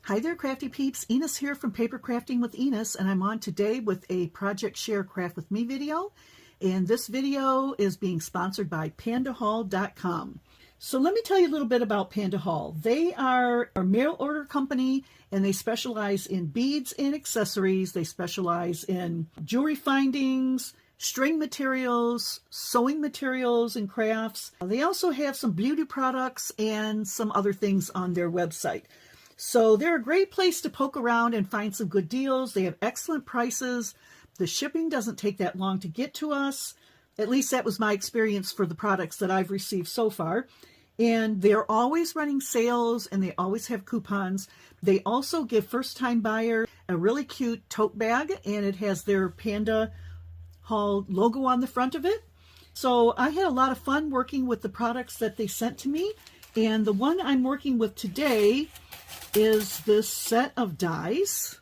Hi there, Crafty Peeps. Enis here from Paper Crafting with Enis, and I'm on today with a Project Share Craft With Me video. And this video is being sponsored by pandahall.com. So let me tell you a little bit about PandaHall. They are a mail order company, and they specialize in beads and accessories. They specialize in jewelry findings, string materials, sewing materials and crafts. They also have some beauty products and some other things on their website. So they're a great place to poke around and find some good deals. They have excellent prices. The shipping doesn't take that long to get to us. At least that was my experience for the products that I've received so far. And they're always running sales, and they always have coupons. They also give first-time buyer a really cute tote bag, and it has their PandaHall logo on the front of it. So I had a lot of fun working with the products that they sent to me. And the one I'm working with today is this set of dies.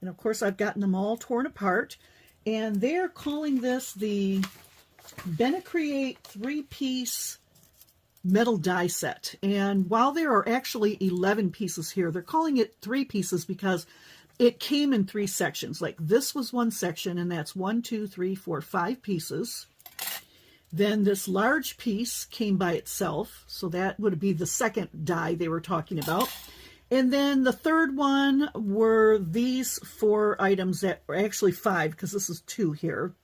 And of course I've gotten them all torn apart. And they're calling this the Create 3-piece metal die set. And while there are actually 11 pieces here, they're calling it 3 pieces because it came in 3 sections. Like this was one section, and that's 1, 2, 3, 4, 5 pieces. Then this large piece came by itself, so that would be the second die they were talking about. And then the third one were these 4 items that were actually 5, because this is 2 here,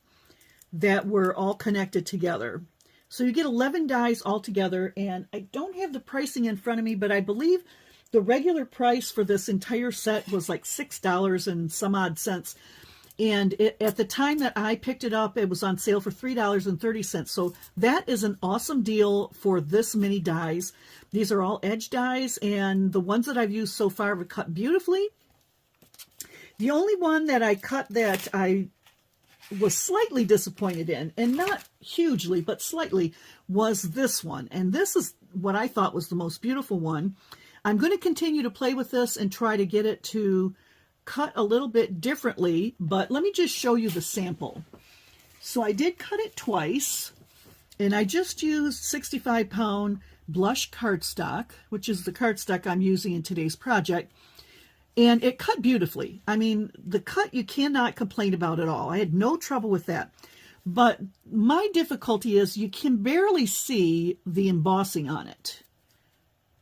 that were all connected together. So you get 11 dies all together, and I don't have the pricing in front of me, but I believe the regular price for this entire set was like $6 and some odd cents. And at the time that I picked it up, it was on sale for $3.30. So that is an awesome deal for this many dies. These are all edge dies, and the ones that I've used so far have cut beautifully. The only one that I cut that I was slightly disappointed in, and not hugely, but slightly, was this one. And this is what I thought was the most beautiful one. I'm going to continue to play with this and try to get it to cut a little bit differently, but let me just show you the sample. So I did cut it twice, and I just used 65-pound blush cardstock, which is the cardstock I'm using in today's project, and it cut beautifully. I mean, the cut you cannot complain about at all. I had no trouble with that. But my difficulty is you can barely see the embossing on it.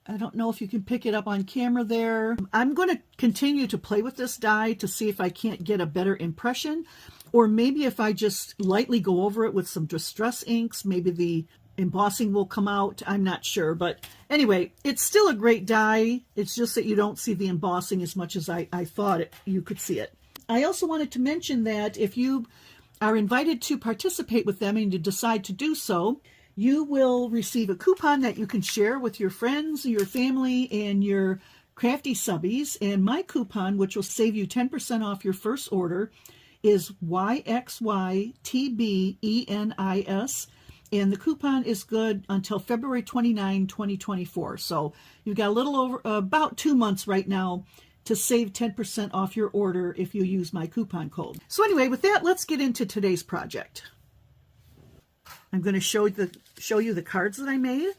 I don't know if you can pick it up on camera there. I'm going to continue to play with this die to see if I can't get a better impression, or maybe if I just lightly go over it with some distress inks, maybe the embossing will come out. I'm not sure, but anyway, it's still a great die. It's just that you don't see the embossing as much as I thought you could see it. I also wanted to mention that if you are invited to participate with them and you decide to do so, you will receive a coupon that you can share with your friends, your family, and your crafty subbies. And my coupon, which will save you 10% off your first order, is YXYTBENIS. And the coupon is good until February 29, 2024. So you've got a little over, about 2 months right now to save 10% off your order if you use my coupon code. So anyway, with that, let's get into today's project. I'm going to show you the cards that I made.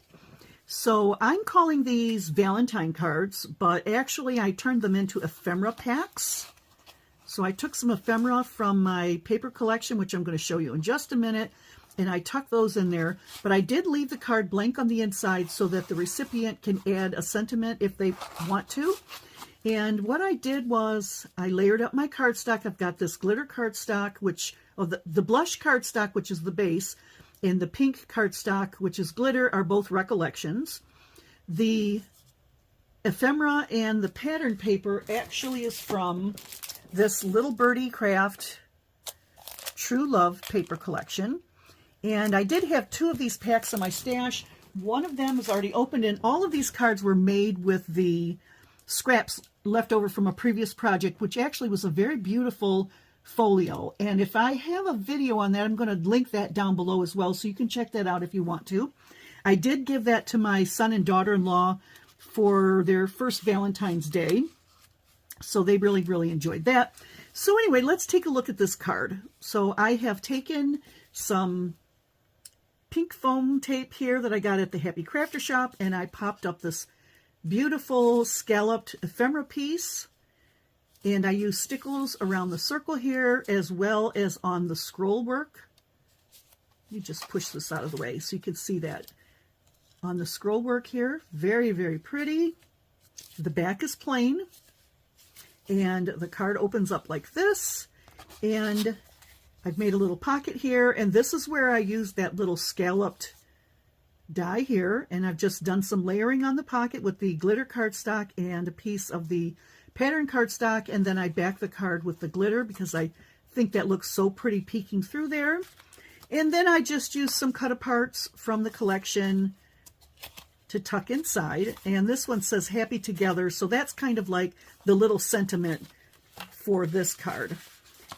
So I'm calling these Valentine cards, but actually I turned them into ephemera packs. So I took some ephemera from my paper collection, which I'm going to show you in just a minute, and I tucked those in there. But I did leave the card blank on the inside so that the recipient can add a sentiment if they want to. And what I did was I layered up my cardstock. I've got this glitter cardstock, the blush cardstock, which is the base, and the pink cardstock, which is glitter, are both recollections. The ephemera and the pattern paper actually is from this Little Birdie Craft True Love paper collection. And I did have 2 of these packs in my stash. One of them is already opened, and all of these cards were made with the scraps left over from a previous project, which actually was a very beautiful folio. And if I have a video on that, I'm going to link that down below as well, so you can check that out if you want to. I did give that to my son and daughter-in-law for their first Valentine's Day, so they really, really enjoyed that. So anyway, let's take a look at this card. So I have taken some pink foam tape here that I got at the Happy Crafter shop, and I popped up this beautiful scalloped ephemera piece. And I use stickles around the circle here as well as on the scroll work. You just push this out of the way so you can see that. On the scroll work here, very, very pretty. The back is plain. And the card opens up like this. And I've made a little pocket here. And this is where I used that little scalloped die here. And I've just done some layering on the pocket with the glitter cardstock and a piece of the pattern cardstock, and then I back the card with the glitter because I think that looks so pretty peeking through there. And then I just used some cut aparts from the collection to tuck inside. And this one says happy together, so that's kind of like the little sentiment for this card.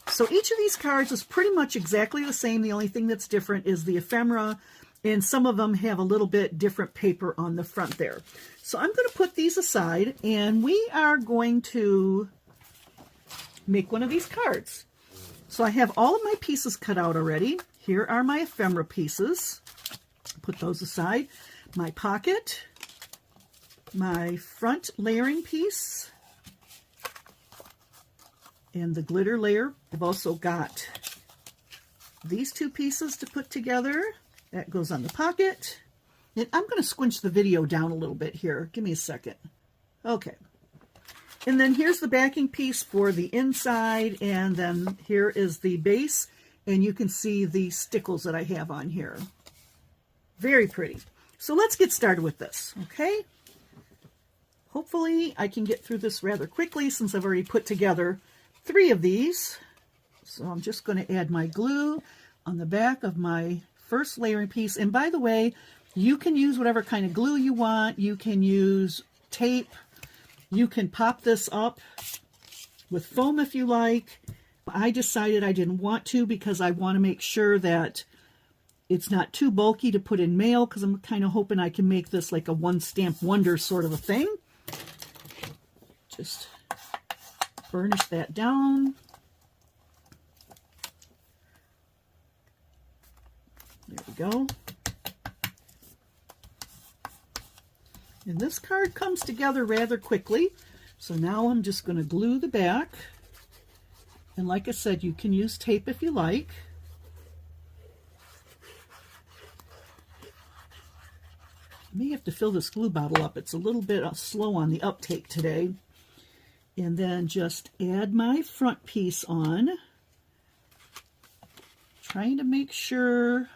So each of these cards is pretty much exactly the same. The only thing that's different is the ephemera, and some of them have a little bit different paper on the front there. So I'm going to put these aside, and we are going to make one of these cards. So I have all of my pieces cut out already. Here are my ephemera pieces. Put those aside. My pocket, my front layering piece, and the glitter layer. I've also got these two pieces to put together. That goes on the pocket. And I'm going to squinch the video down a little bit here. Give me a second. Okay. And then here's the backing piece for the inside. And then here is the base. And you can see the stickles that I have on here. Very pretty. So let's get started with this, okay? Hopefully I can get through this rather quickly since I've already put together 3 of these. So I'm just going to add my glue on the back of my first layering piece. And by the way, you can use whatever kind of glue you want. You can use tape. You can pop this up with foam if you like. I decided I didn't want to because I want to make sure that it's not too bulky to put in mail, because I'm kind of hoping I can make this like a one stamp wonder sort of a thing. Just burnish that down. There we go. And this card comes together rather quickly. So now I'm just going to glue the back. And like I said, you can use tape if you like. I may have to fill this glue bottle up. It's a little bit slow on the uptake today. And then just add my front piece on. Trying to make sure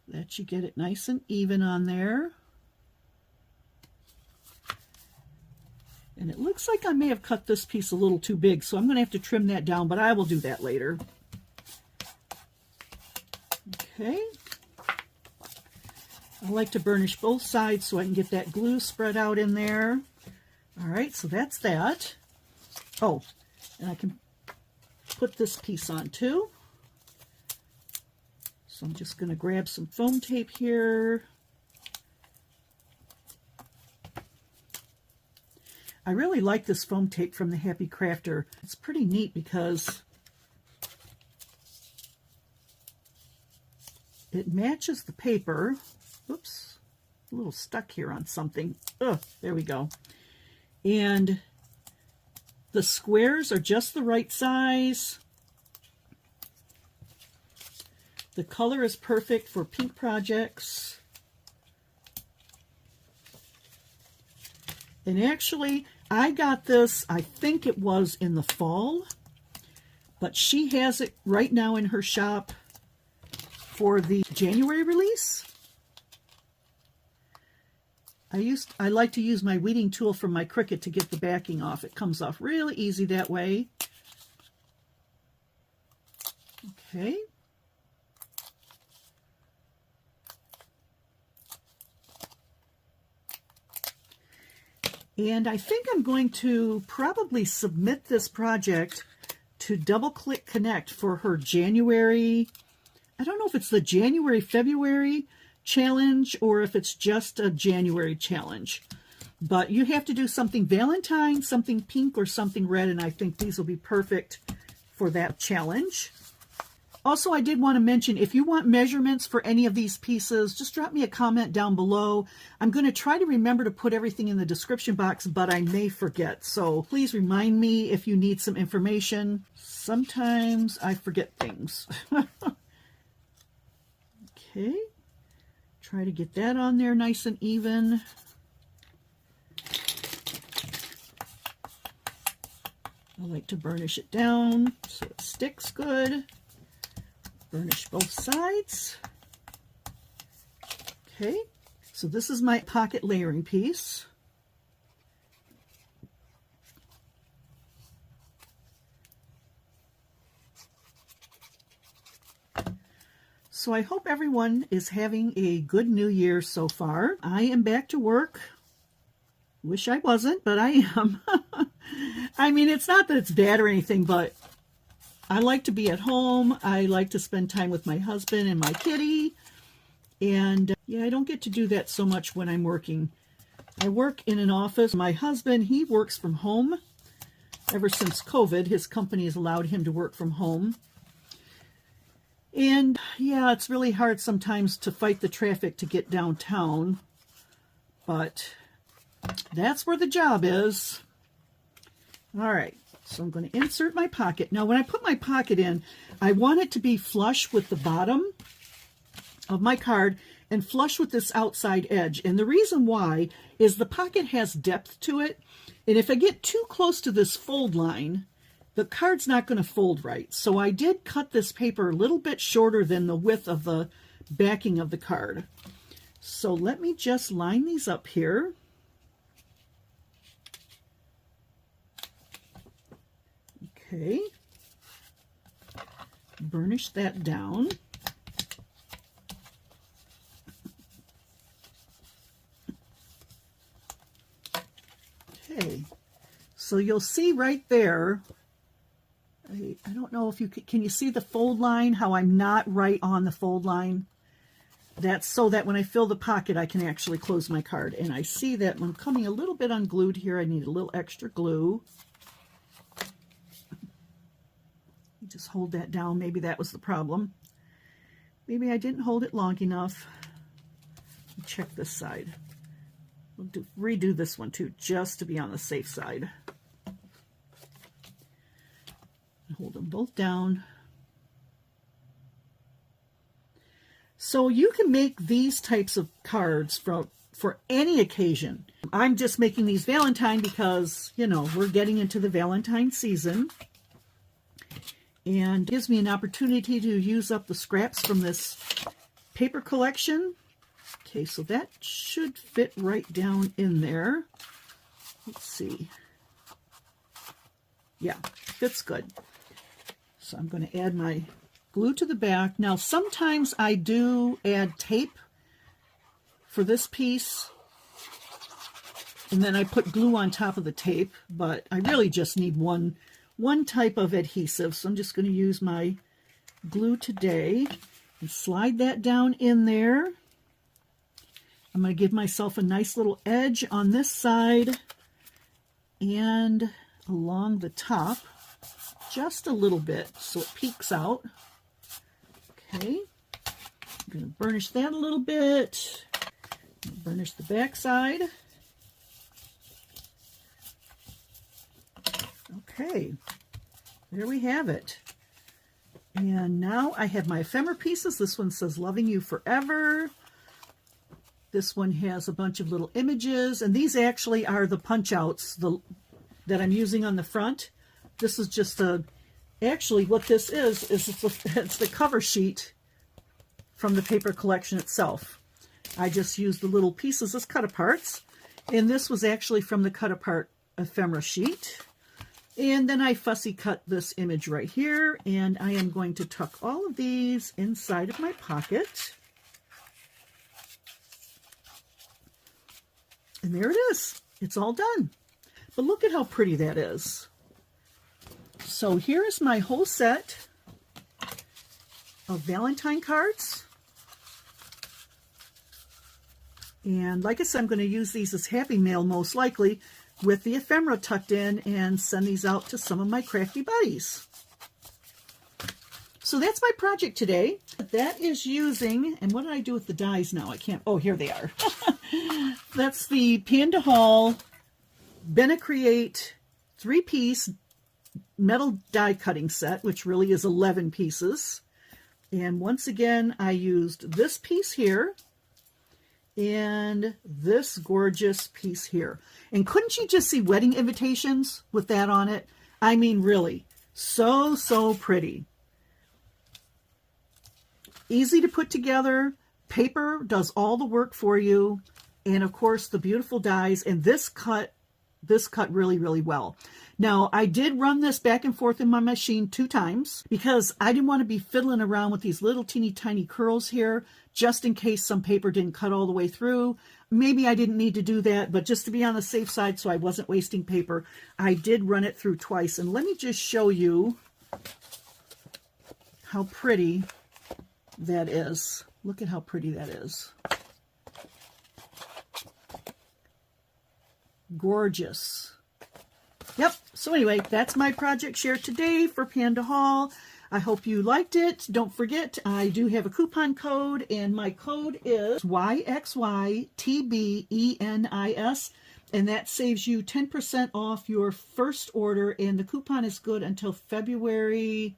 that you get it nice and even on there. And it looks like I may have cut this piece a little too big, so I'm going to have to trim that down, but I will do that later. Okay. I like to burnish both sides so I can get that glue spread out in there. All right, so that's that. Oh, and I can put this piece on too. So I'm just going to grab some foam tape here. I really like this foam tape from the Happy Crafter. It's pretty neat because it matches the paper. Oops, a little stuck here on something. Ugh, there we go. And the squares are just the right size. The color is perfect for pink projects. And actually, I got this, I think it was in the fall, but she has it right now in her shop for the January release. I like to use my weeding tool from my Cricut to get the backing off. It comes off really easy that way. Okay. And I think I'm going to probably submit this project to Double Click Connect for her January, I don't know if it's the January, February challenge or if it's just a January challenge. But you have to do something Valentine, something pink, or something red, and I think these will be perfect for that challenge. Also, I did want to mention, if you want measurements for any of these pieces, just drop me a comment down below. I'm going to try to remember to put everything in the description box, but I may forget. So please remind me if you need some information. Sometimes I forget things. Okay. Try to get that on there nice and even. I like to burnish it down so it sticks good. Burnish both sides. Okay, so this is my pocket layering piece. So I hope everyone is having a good new year so far. I am back to work. Wish I wasn't, but I am. I mean, it's not that it's bad or anything, but I like to be at home. I like to spend time with my husband and my kitty. And yeah, I don't get to do that so much when I'm working. I work in an office. My husband, he works from home. Ever since COVID, his company has allowed him to work from home. And yeah, it's really hard sometimes to fight the traffic to get downtown. But that's where the job is. All right. So I'm going to insert my pocket. Now, when I put my pocket in, I want it to be flush with the bottom of my card and flush with this outside edge. And the reason why is the pocket has depth to it. And if I get too close to this fold line, the card's not going to fold right. So I did cut this paper a little bit shorter than the width of the backing of the card. So let me just line these up here. Okay, burnish that down. Okay, so you'll see right there, I don't know if you can you see the fold line, how I'm not right on the fold line? That's so that when I fill the pocket, I can actually close my card. And I see that I'm coming a little bit unglued here. I need a little extra glue. Just hold that down. Maybe that was the problem. Maybe I didn't hold it long enough. Check this side. We'll redo this one too, just to be on the safe side. Hold them both down. So you can make these types of cards for any occasion. I'm just making these Valentine because, you know, we're getting into the Valentine season. And it gives me an opportunity to use up the scraps from this paper collection. Okay, so that should fit right down in there. Let's see. Yeah, fits good. So I'm going to add my glue to the back. Now, sometimes I do add tape for this piece, and then I put glue on top of the tape, but I really just need one type of adhesive. So I'm just going to use my glue today and slide that down in there. I'm going to give myself a nice little edge on this side and along the top just a little bit so it peeks out. Okay, I'm going to burnish that a little bit. Burnish the back side. Okay, there we have it. And now I have my ephemera pieces. This one says Loving You Forever. This one has a bunch of little images, and these actually are the punch outs that I'm using on the front. This is just actually what this is it's the cover sheet from the paper collection itself. I just used the little pieces as cut aparts, and this was actually from the cut apart ephemera sheet. And then I fussy cut this image right here, and I am going to tuck all of these inside of my pocket. And there it is. It's all done. But look at how pretty that is. So here is my whole set of Valentine cards. And like I said, I'm going to use these as Happy Mail most likely, with the ephemera tucked in, and send these out to some of my crafty buddies. So that's my project today. That is using, and what did I do with the dies now? I can't, oh, here they are. That's the PandaHall Create 3-piece metal die cutting set, which really is 11 pieces. And once again, I used this piece here and this gorgeous piece here. And couldn't you just see wedding invitations with that on it? I mean, really, so, so pretty. Easy to put together. Paper does all the work for you. And of course, the beautiful dies. And this cut really, really well. Now, I did run this back and forth in my machine 2 times because I didn't want to be fiddling around with these little teeny tiny curls here, just in case some paper didn't cut all the way through. Maybe I didn't need to do that, but just to be on the safe side so I wasn't wasting paper, I did run it through twice. And let me just show you how pretty that is. Look at how pretty that is. Gorgeous. Yep. So anyway, that's my project share today for PandaHall. I hope you liked it. Don't forget, I do have a coupon code, and my code is YXYTBENIS, and that saves you 10% off your first order, and the coupon is good until February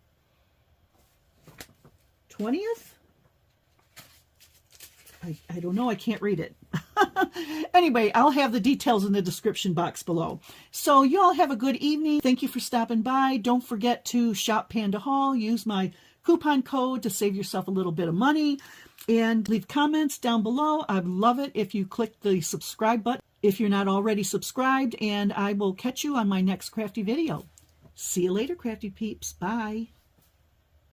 20th? I don't know. I can't read it. Anyway, I'll have the details in the description box below. So you all have a good evening. Thank you for stopping by. Don't forget to shop PandaHall. Use my coupon code to save yourself a little bit of money. And leave comments down below. I'd love it if you click the subscribe button if you're not already subscribed. And I will catch you on my next crafty video. See you later, Crafty Peeps. Bye.